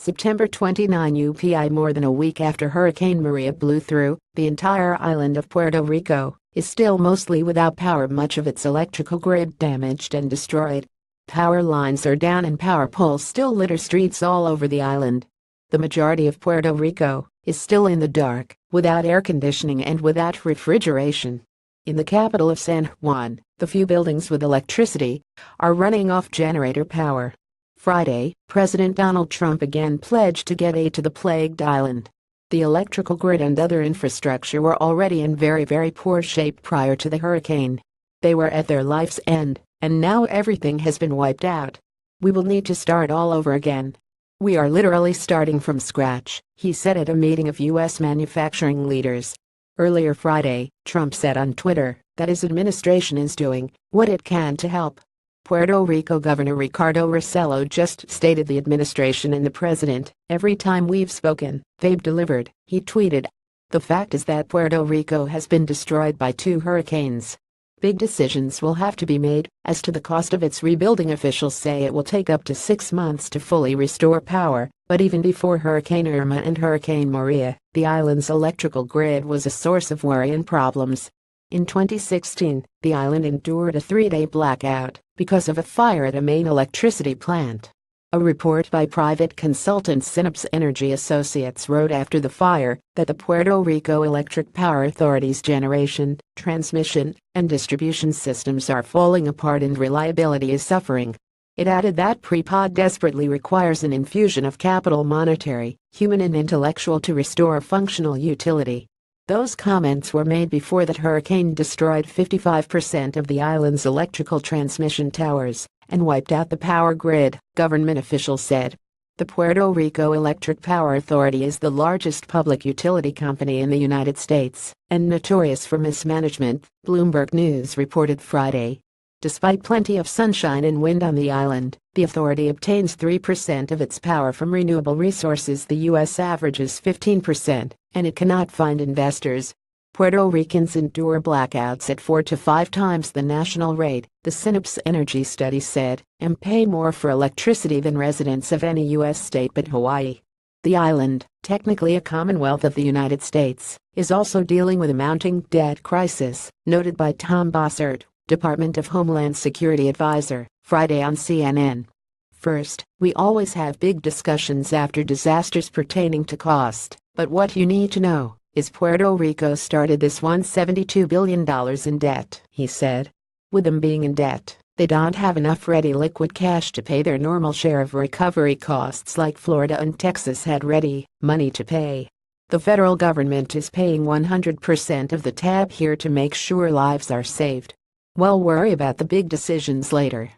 September 29. UPI More than a week after Hurricane Maria blew through, the entire island of Puerto Rico is still mostly without power, much of its electrical grid damaged and destroyed. Power lines are down and power poles still litter streets all over the island. The majority of Puerto Rico is still in the dark, without air conditioning and without refrigeration. In the capital of San Juan, the few buildings with electricity are running off generator power. Friday, President Donald Trump again pledged to get aid to the plagued island. The electrical grid and other infrastructure were already in very poor shape prior to the hurricane. They were at their life's end, and now everything has been wiped out. We will need to start all over again. We are literally starting from scratch, he said at a meeting of U.S. manufacturing leaders. Earlier Friday, Trump said on Twitter that his administration is doing what it can to help. Puerto Rico Governor Ricardo Rossello just stated the administration and the president, every time we've spoken, they've delivered, he tweeted. The fact is that Puerto Rico has been destroyed by 2 hurricanes. Big decisions will have to be made as to the cost of its rebuilding. Officials say it will take up to 6 months to fully restore power, but even before Hurricane Irma and Hurricane Maria, the island's electrical grid was a source of worry and problems. In 2016, the island endured a 3-day blackout because of a fire at a main electricity plant. A report by private consultant Sept Energy Associates wrote after the fire that the Puerto Rico Electric Power Authority's generation, transmission, and distribution systems are falling apart and reliability is suffering. It added that PREPA desperately requires an infusion of capital, monetary, human and intellectual, to restore functional utility. Those comments were made before that hurricane destroyed 55% of the island's electrical transmission towers and wiped out the power grid, government officials said. The Puerto Rico Electric Power Authority is the largest public utility company in the United States and notorious for mismanagement, Bloomberg News reported Friday. Despite plenty of sunshine and wind on the island, the authority obtains 3% of its power from renewable resources. The U.S. averages 15%, and it cannot find investors. Puerto Ricans endure blackouts at 4 to 5 times the national rate, the Sept Energy study said, and pay more for electricity than residents of any U.S. state but Hawaii. The island, technically a Commonwealth of the United States, is also dealing with a mounting debt crisis, noted by Tom Bossert, Department of Homeland Security advisor, Friday on CNN. First, we always have big discussions after disasters pertaining to cost, but what you need to know is Puerto Rico started this $172 billion in debt, he said. With them being in debt, they don't have enough ready liquid cash to pay their normal share of recovery costs like Florida and Texas had ready money to pay. The federal government is paying 100% of the tab here to make sure lives are saved. We'll worry about the big decisions later.